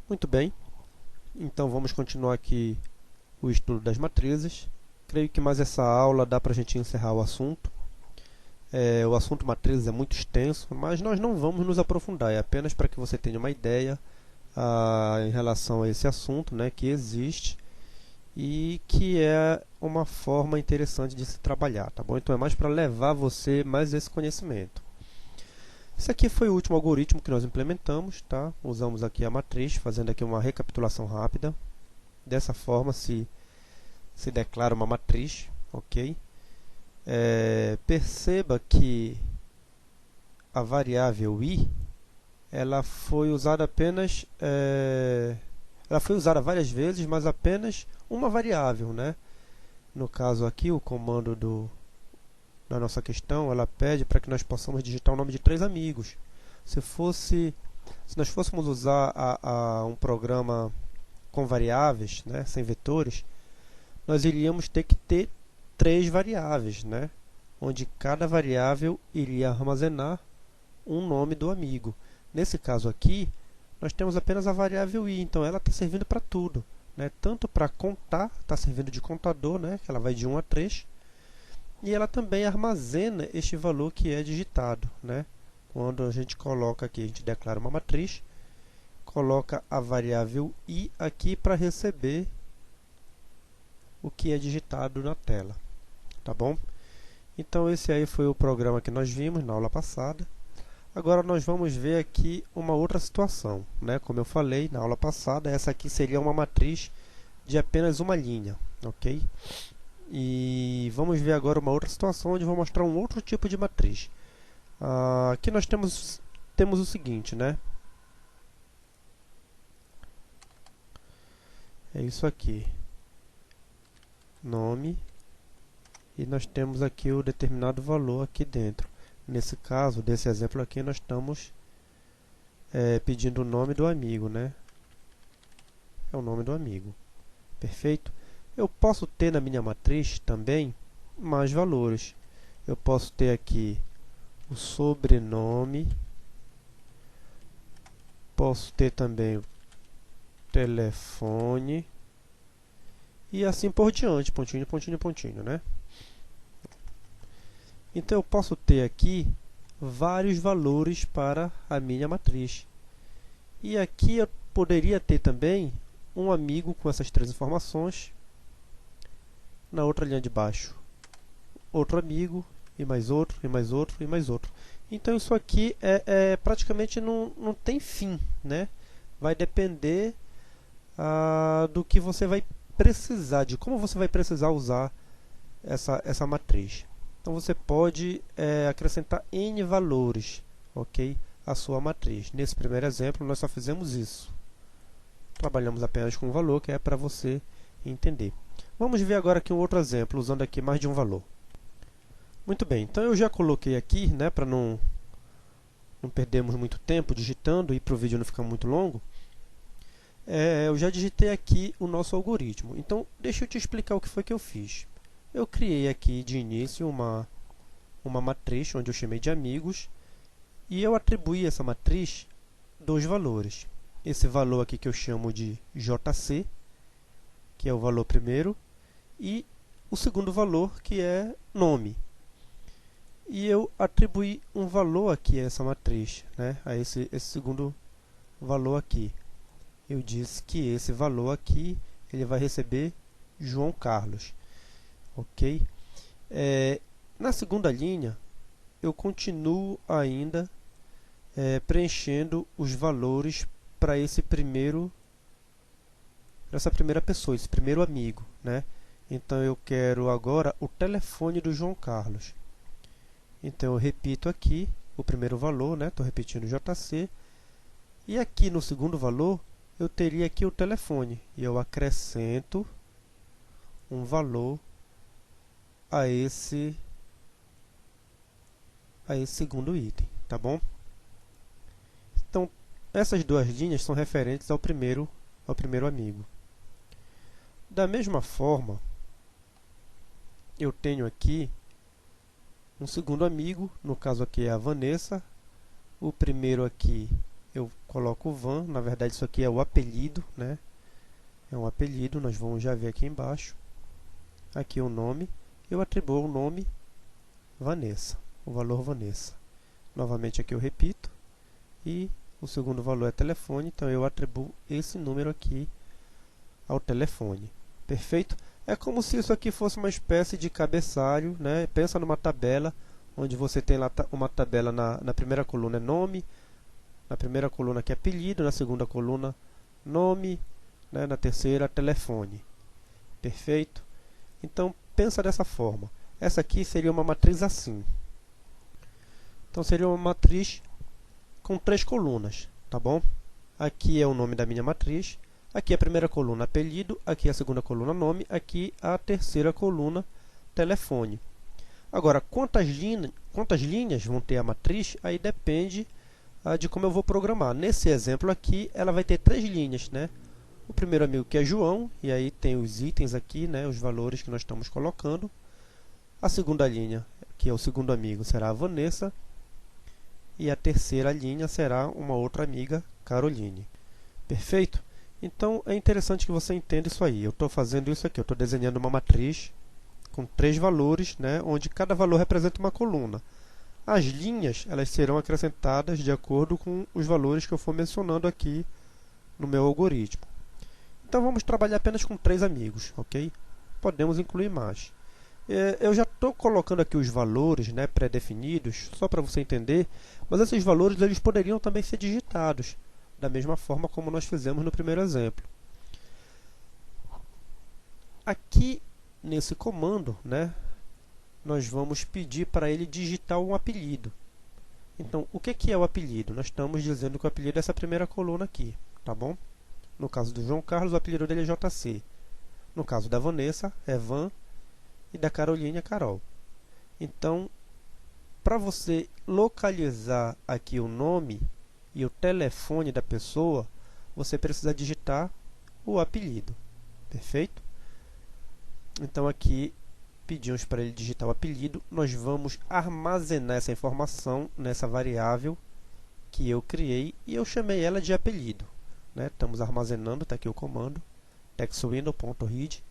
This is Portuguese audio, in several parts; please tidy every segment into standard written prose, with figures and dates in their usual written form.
Muito bem, então vamos continuar aqui o estudo das matrizes. Creio que mais essa aula dá para a gente encerrar o assunto. O assunto matrizes é muito extenso, mas nós não vamos nos aprofundar, é apenas para que você tenha uma ideia em relação a esse assunto, né, que existe e que é uma forma interessante de se trabalhar, tá bom? Então é mais para levar você mais esse conhecimento. Esse aqui foi o último algoritmo que nós implementamos, tá? Usamos aqui a matriz, fazendo aqui uma recapitulação rápida. Dessa forma se declara uma matriz, ok? Perceba que a variável i ela foi usada apenas ela foi usada várias vezes, mas apenas uma variável, né? No caso aqui, o comando da nossa questão, ela pede para que nós possamos digitar o nome de 3 amigos. Se nós fôssemos usar um programa com variáveis, né, sem vetores, nós iríamos ter que ter 3 variáveis, né, onde cada variável iria armazenar um nome do amigo. Nesse caso aqui, nós temos apenas a variável i, então ela está servindo para tudo, né? Tanto para contar, está servindo de contador, né? Que ela vai de 1 a 3, e ela também armazena este valor que é digitado, né? Quando a gente coloca aqui, a gente declara uma matriz, coloca a variável i aqui para receber o que é digitado na tela, tá bom? Então esse aí foi o programa que nós vimos na aula passada. Agora nós vamos ver aqui uma outra situação, né? Como eu falei na aula passada, essa aqui seria uma matriz de apenas uma linha, ok? E vamos ver agora uma outra situação onde eu vou mostrar um outro tipo de matriz. Aqui nós temos o seguinte, né? É isso aqui, nome, e nós temos aqui o determinado valor aqui dentro. Nesse caso, desse exemplo aqui, nós estamos pedindo o nome do amigo, né? É o nome do amigo. Perfeito? Eu posso ter na minha matriz também mais valores. Eu posso ter aqui o sobrenome, posso ter também o telefone e assim por diante, pontinho, pontinho, pontinho, né? Então eu posso ter aqui vários valores para a minha matriz. E aqui eu poderia ter também um amigo com essas 3 informações. Na outra linha de baixo, outro amigo, e mais outro, e mais outro, e mais outro. Então isso aqui praticamente não tem fim, né? Vai depender do que você vai precisar, de como você vai precisar usar essa matriz. Então você pode acrescentar N valores, ok? A sua matriz. Nesse primeiro exemplo, nós só fizemos isso. Trabalhamos apenas com um valor, que é para você entender. Vamos ver agora aqui um outro exemplo, usando aqui mais de um valor. Muito bem, então eu já coloquei aqui, né, para não perdermos muito tempo digitando e para o vídeo não ficar muito longo, eu já digitei aqui o nosso algoritmo. Então, deixa eu te explicar o que foi que eu fiz. Eu criei aqui de início uma matriz, onde eu chamei de amigos, e eu atribuí a essa matriz 2 valores. Esse valor aqui que eu chamo de JC, que é o valor primeiro, e o segundo valor, que é nome. E eu atribuí um valor aqui a essa matriz, né, a esse segundo valor aqui. Eu disse que esse valor aqui ele vai receber João Carlos. Ok? Na segunda linha, eu continuo ainda preenchendo os valores para essa primeira pessoa, esse primeiro amigo, né? Então eu quero agora o telefone do João Carlos. Então eu repito aqui o primeiro valor, né? Estou repetindo JC. E aqui no segundo valor, eu teria aqui o telefone. E eu acrescento um valor a esse segundo item, tá bom? Então, essas 2 linhas são referentes ao primeiro amigo. Da mesma forma, eu tenho aqui um segundo amigo, no caso aqui é a Vanessa. O primeiro aqui eu coloco Van, na verdade isso aqui é o apelido, né? É um apelido, nós vamos já ver aqui embaixo. Aqui o nome, eu atribuo o nome Vanessa, o valor Vanessa. Novamente aqui eu repito, e o segundo valor é telefone, então eu atribuo esse número aqui ao telefone. Perfeito? É como se isso aqui fosse uma espécie de cabeçalho, né? Pensa numa tabela, onde você tem lá uma tabela na primeira coluna é nome, na primeira coluna aqui é apelido, na segunda coluna nome, né? Na terceira telefone. Perfeito? Então pensa dessa forma. Essa aqui seria uma matriz assim. Então seria uma matriz com 3 colunas, tá bom? Aqui é o nome da minha matriz, aqui a primeira coluna apelido, aqui a segunda coluna nome, aqui a terceira coluna telefone. Agora, quantas linhas vão ter a matriz, aí depende de como eu vou programar. Nesse exemplo aqui, ela vai ter 3 linhas, né? O primeiro amigo que é João, e aí tem os itens aqui, né? Os valores que nós estamos colocando. A segunda linha, que é o segundo amigo, será a Vanessa. E a terceira linha será uma outra amiga, Caroline. Perfeito? Então, é interessante que você entenda isso aí. Eu estou fazendo isso aqui, eu estou desenhando uma matriz com 3 valores, né, onde cada valor representa uma coluna. As linhas, elas serão acrescentadas de acordo com os valores que eu for mencionando aqui no meu algoritmo. Então, vamos trabalhar apenas com 3 amigos, ok? Podemos incluir mais. Eu já estou colocando aqui os valores, né, pré-definidos, só para você entender, mas esses valores eles poderiam também ser digitados, da mesma forma como nós fizemos no primeiro exemplo. Aqui, nesse comando, né, nós vamos pedir para ele digitar um apelido. Então, o que é o apelido? Nós estamos dizendo que o apelido é essa primeira coluna aqui, tá bom? No caso do João Carlos, o apelido dele é JC. No caso da Vanessa, é Van. E da Caroline é Carol. Então, para você localizar aqui o nome e o telefone da pessoa, você precisa digitar o apelido. Perfeito? Então, aqui pedimos para ele digitar o apelido. Nós vamos armazenar essa informação nessa variável que eu criei e eu chamei ela de apelido, né? Estamos armazenando, está aqui o comando textwindow.read.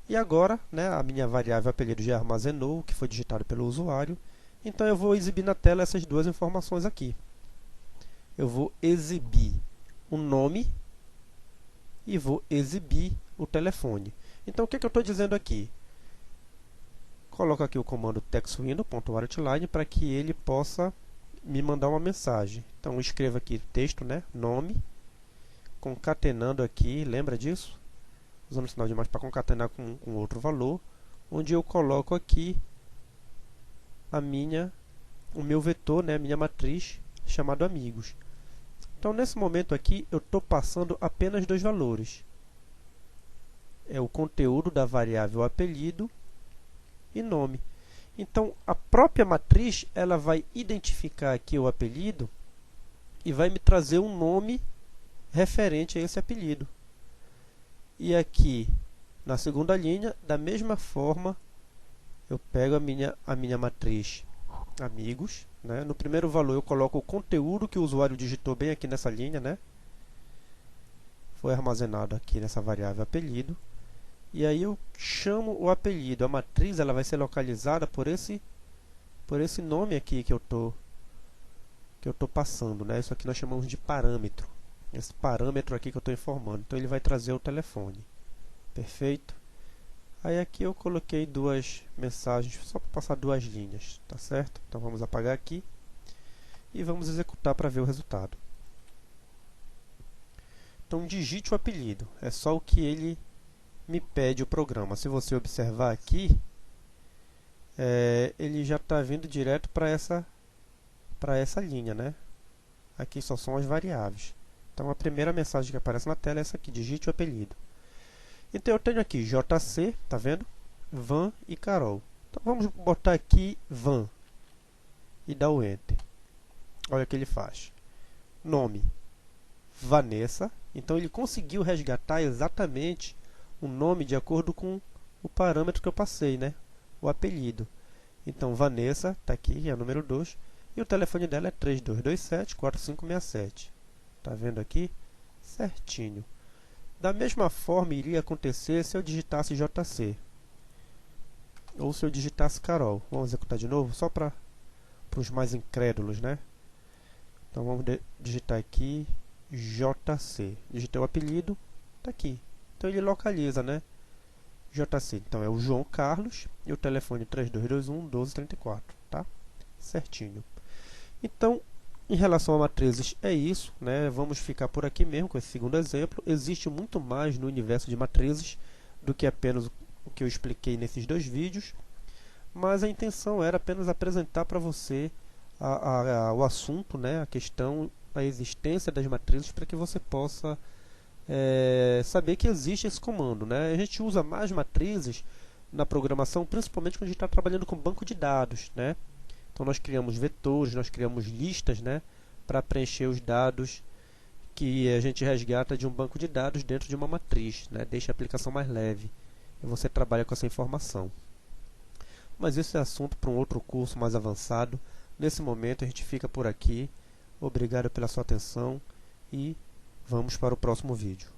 E agora, né, a minha variável apelido já armazenou o que foi digitado pelo usuário. Então eu vou exibir na tela essas duas informações aqui. Eu vou exibir o nome e vou exibir o telefone. Então o que eu estou dizendo aqui? Coloco aqui o comando textwindow.writeline para que ele possa me mandar uma mensagem. Então escreva aqui texto, né, nome, concatenando aqui, lembra disso? Usando o sinal de mais para concatenar com outro valor, onde eu coloco aqui o meu vetor, né, a minha matriz, chamado amigos. Então, nesse momento aqui, eu estou passando apenas 2 valores. É o conteúdo da variável apelido e nome. Então, a própria matriz ela vai identificar aqui o apelido e vai me trazer um nome referente a esse apelido. E aqui, na segunda linha, da mesma forma, eu pego a minha matriz amigos, né? No primeiro valor eu coloco o conteúdo que o usuário digitou bem aqui nessa linha, né? Foi armazenado aqui nessa variável apelido. E aí eu chamo o apelido. A matriz ela vai ser localizada por esse nome aqui que eu tô passando, né? Isso aqui nós chamamos de parâmetro. Esse parâmetro aqui que eu estou informando. Então ele vai trazer o telefone. Perfeito? Aí aqui eu coloquei 2 mensagens, só para passar 2 linhas, tá certo? Então vamos apagar aqui e vamos executar para ver o resultado. Então digite o apelido, é só o que ele me pede o programa. Se você observar aqui, ele já está vindo direto para essa linha, né? Aqui só são as variáveis. Então a primeira mensagem que aparece na tela é essa aqui, digite o apelido. Então eu tenho aqui JC, tá vendo? Van e Carol. Então vamos botar aqui Van e dar o Enter. Olha o que ele faz. Nome, Vanessa. Então ele conseguiu resgatar exatamente o nome de acordo com o parâmetro que eu passei, né? O apelido. Então Vanessa está aqui, é o número 2. E o telefone dela é 3227-4567. Tá vendo aqui? Certinho. Da mesma forma iria acontecer se eu digitasse JC. Ou se eu digitasse Carol. Vamos executar de novo, só para os mais incrédulos, né? Então vamos digitar aqui JC. Digitei o apelido, está aqui. Então ele localiza, né? JC. Então é o João Carlos e o telefone 3221-1234, tá? Certinho. Então, em relação a matrizes, é isso, né? Vamos ficar por aqui mesmo com esse segundo exemplo. Existe muito mais no universo de matrizes do que apenas o que eu expliquei nesses dois vídeos, mas a intenção era apenas apresentar para você o assunto, né? A questão, a existência das matrizes, para que você possa saber que existe esse comando, né? A gente usa mais matrizes na programação, principalmente quando a gente está trabalhando com banco de dados, né? Então nós criamos vetores, nós criamos listas, né, para preencher os dados que a gente resgata de um banco de dados dentro de uma matriz, né? Deixa a aplicação mais leve e você trabalha com essa informação. Mas isso é assunto para um outro curso mais avançado. Nesse momento a gente fica por aqui. Obrigado pela sua atenção e vamos para o próximo vídeo.